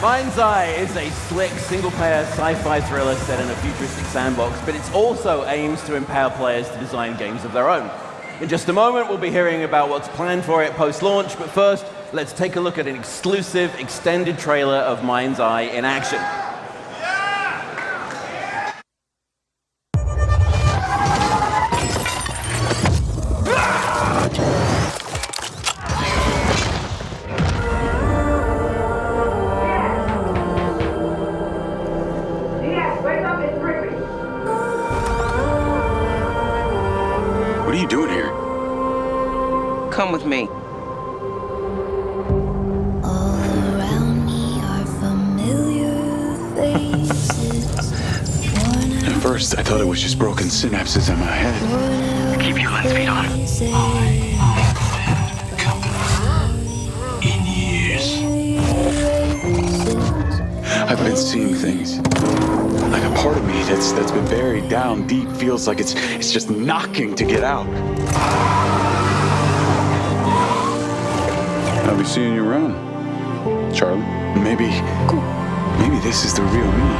MindsEye is a slick, single-player sci-fi thriller set in a futuristic sandbox, but it also aims to empower players to design games of their own. In just a moment, we'll be hearing about what's planned for it post-launch, but first, let's take a look at an exclusive, extended trailer of MindsEye in action. What are you doing here? Come with me. All around me are familiar faces. At first, I thought it was just broken synapses in my head. Keep your lens feet on. In years. I've been seeing things. Like a part of me that's been buried down deep feels like it's just knocking to get out. I'll be seeing you around, Charlie. Maybe this is the real me.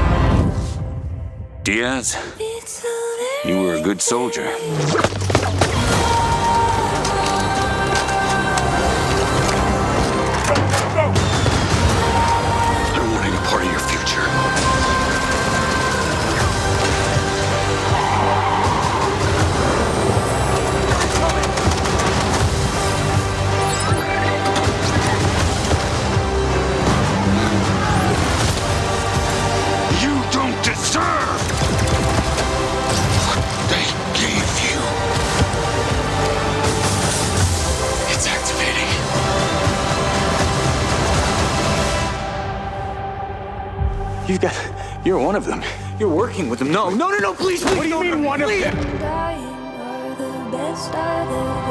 Diaz, you were a good soldier. I don't want any part of your future. You don't deserve what they gave you. It's activating. You're one of them. You're working with them. No, please. What do you mean one of them? Dying are the best I've ever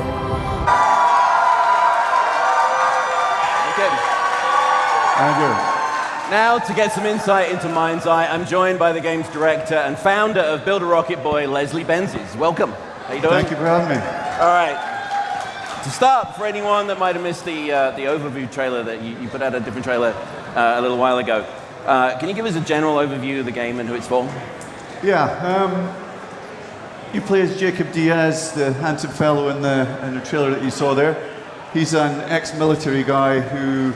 Okay. Andrew. Now, to get some insight into MindsEye, I'm joined by the game's director and founder of Build a Rocket Boy, Leslie Benzies. Welcome. How you doing? Thank you for having me. All right. To start, for anyone that might have missed the overview trailer that you put out a different trailer a little while ago, can you give us a general overview of the game and who it's for? Yeah, you play as Jacob Diaz, the handsome fellow in the trailer that you saw there. He's an ex-military guy who,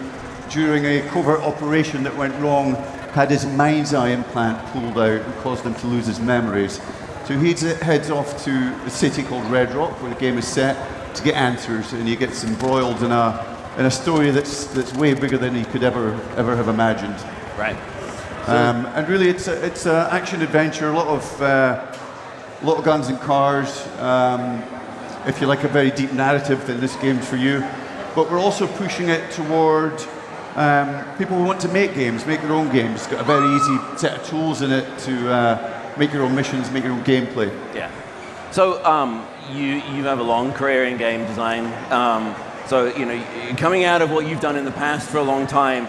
during a covert operation that went wrong, had his MindsEye implant pulled out and caused him to lose his memories. So he heads off to a city called Red Rock, where the game is set, to get answers, and he gets embroiled in a story that's way bigger than he could ever have imagined. Right. And really, it's an action adventure, a lot of guns and cars. If you like a very deep narrative, then this game's for you. But we're also pushing it toward people who want to make games, make their own games. It's got a very easy set of tools in it to make your own missions, make your own gameplay. Yeah. So you have a long career in game design. So you're coming out of what you've done in the past for a long time.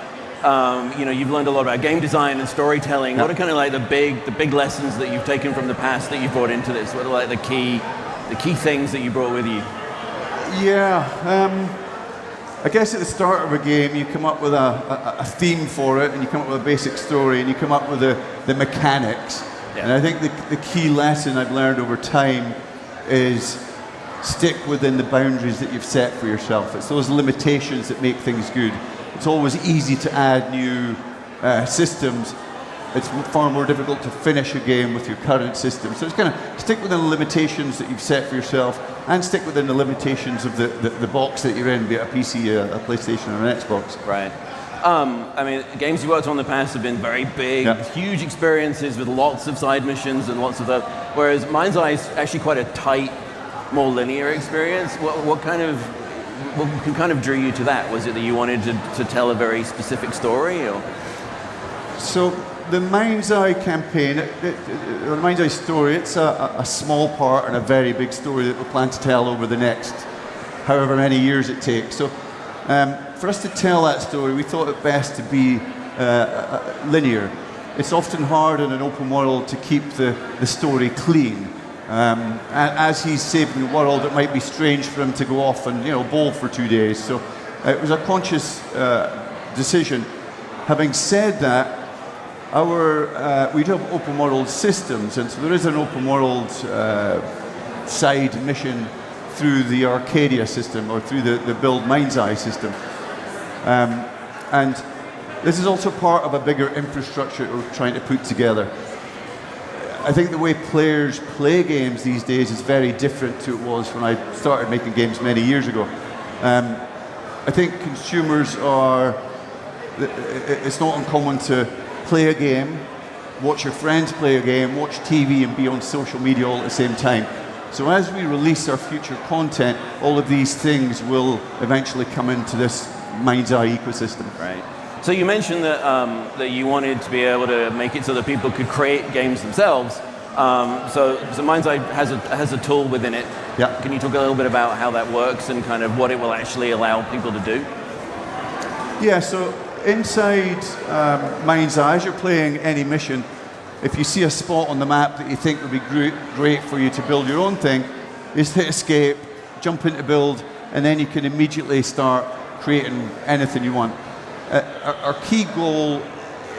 You've learned a lot about game design and storytelling. Yep. What are kind of like the big lessons that you've taken from the past that you've brought into this? What are like the key things that you brought with you? Yeah, I guess at the start of a game, you come up with a theme for it, and you come up with a basic story, and you come up with the mechanics. Yeah. And I think the key lesson I've learned over time is stick within the boundaries that you've set for yourself. It's those limitations that make things good. It's always easy to add new systems. It's far more difficult to finish a game with your current system. So it's kind of stick within the limitations that you've set for yourself, and stick within the limitations of the box that you're in, be it a PC, a PlayStation, or an Xbox. Right. Games you worked on in the past have been very big, Yeah. huge experiences with lots of side missions and lots of that. Whereas MindsEye is actually quite a tight, more linear experience. What kind of drew you to that? Was it that you wanted to tell a very specific story, or? So the MindsEye campaign, the MindsEye story, it's a small part and a very big story that we plan to tell over the next however many years it takes. So for us to tell that story, we thought it best to be linear. It's often hard in an open world to keep the story clean. As he's saving the world, it might be strange for him to go off and bowl for 2 days. So it was a conscious decision Having said that, we do have open world systems, and so there is an open world side mission through the Arcadia system or through the Build MindsEye system. And this is also part of a bigger infrastructure that we're trying to put together. I think the way players play games these days is very different to it was when I started making games many years ago. I think consumers it's not uncommon to play a game, watch your friends play a game, watch TV and be on social media all at the same time. So as we release our future content, all of these things will eventually come into this MindsEye ecosystem. Right. So you mentioned that that you wanted to be able to make it so that people could create games themselves. So MindsEye has a tool within it. Yeah. Can you talk a little bit about how that works and kind of what it will actually allow people to do? Yeah. So inside MindsEye, as you're playing any mission, if you see a spot on the map that you think would be great for you to build your own thing, is hit escape, jump into build, and then you can immediately start creating anything you want. Our key goal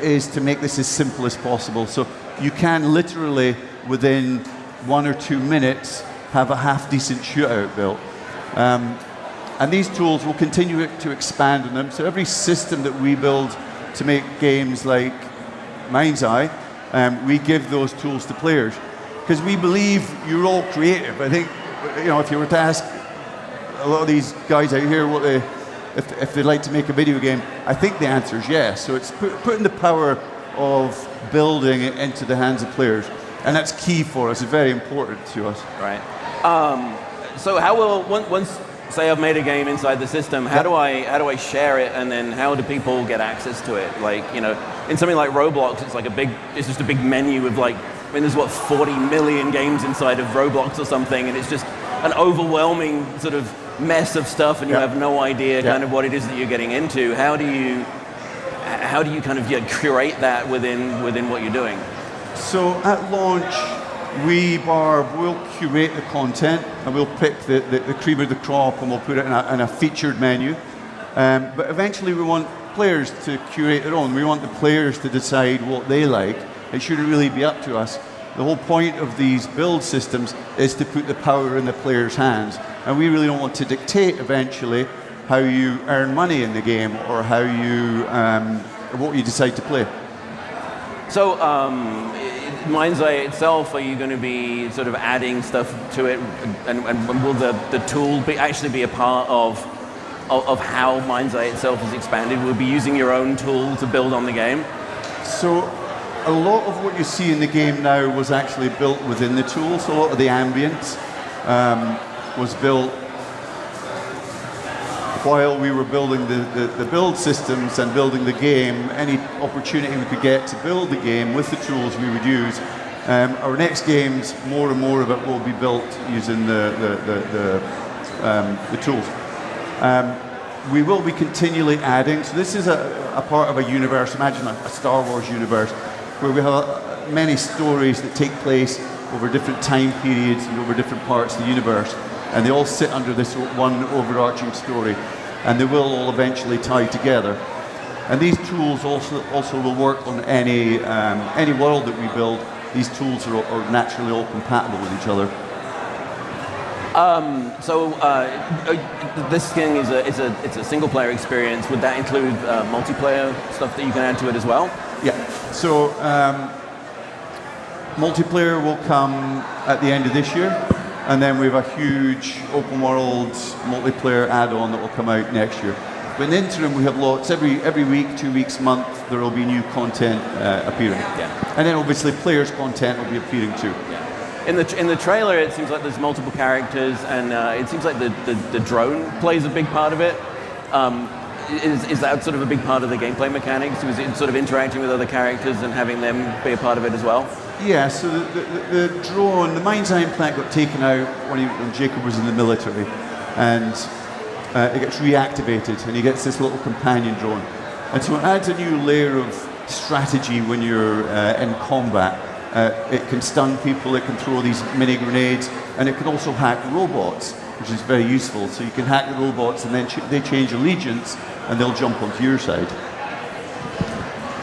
is to make this as simple as possible. So you can literally, within 1 or 2 minutes, have a half-decent shootout built. And these tools will continue to expand on them. So every system that we build to make games like MindsEye, we give those tools to players. Because we believe you're all creative. I think, if you were to ask a lot of these guys out here if they'd like to make a video game, I think the answer is yes. So it's putting the power of building it into the hands of players. And that's key for us. It's very important to us. Right. So how will, once, say I've made a game inside the system, how do I share it, and then how do people get access to it? Like, in something like Roblox, it's just a big menu of there's 40 million games inside of Roblox or something, and it's just an overwhelming sort of mess of stuff, and you have no idea kind of what it is that you're getting into. How do you kind of curate that within what you're doing? So at launch, we'll curate the content, and we'll pick the cream of the crop, and we'll put it in a featured menu. But eventually we want players to curate their own. We want the players to decide what they like. It shouldn't really be up to us. The whole point of these build systems is to put the power in the player's hands. And we really don't want to dictate eventually how you earn money in the game or how you, what you decide to play. So, MindsEye itself, are you going to be sort of adding stuff to it, and will the tool actually be a part of how MindsEye itself is expanded? Will you be using your own tool to build on the game? So, a lot of what you see in the game now was actually built within the tool. So a lot of the ambience was built while we were building the build systems and building the game. Any opportunity we could get to build the game with the tools we would use. Our next games, more and more of it will be built using the tools. We will be continually adding. So this is a part of a universe. Imagine a Star Wars universe where we have many stories that take place over different time periods and over different parts of the universe. And they all sit under this one overarching story, and they will all eventually tie together. And these tools also will work on any world that we build. These tools are naturally all compatible with each other. This thing it's a single player experience. Would that include multiplayer stuff that you can add to it as well? Yeah. So multiplayer will come at the end of this year. And then we have a huge open world multiplayer add-on that will come out next year. But in the interim, we have lots. Every week, 2 weeks, month, there will be new content appearing. Yeah. And then obviously players' content will be appearing too. Yeah. In the trailer, it seems like there's multiple characters, and it seems like the drone plays a big part of it. Is that sort of a big part of the gameplay mechanics? Was it sort of interacting with other characters and having them be a part of it as well? Yeah, so the drone, the MindsEye implant got taken out when Jacob was in the military, and it gets reactivated, and he gets this little companion drone. And so it adds a new layer of strategy when you're in combat. It can stun people, it can throw these mini grenades, and it can also hack robots, which is very useful. So you can hack the robots, and then they change allegiance, and they'll jump onto your side.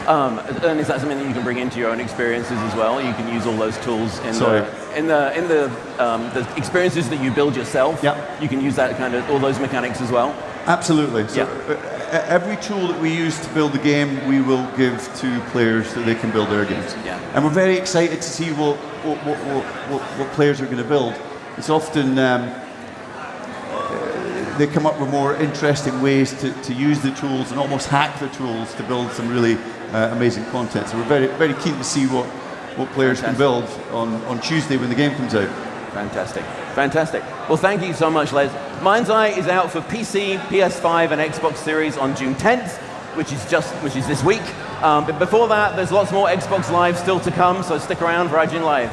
And is that something that you can bring into your own experiences as well? You can use all those tools in Sorry. the experiences that you build yourself. Yeah. You can use that kind of all those mechanics as well. Absolutely. So Yeah. every tool that we use to build the game, we will give to players so they can build their games. Yeah. And we're very excited to see what players are going to build. It's often they come up with more interesting ways to use the tools and almost hack the tools to build some really amazing content. So we're very, very keen to see what players can build on Tuesday when the game comes out. Fantastic. Fantastic. Well, thank you so much, Les. MindsEye is out for PC, PS5, and Xbox Series on June 10th, which is this week. But before that, there's lots more Xbox Live still to come, so stick around for IGN Live.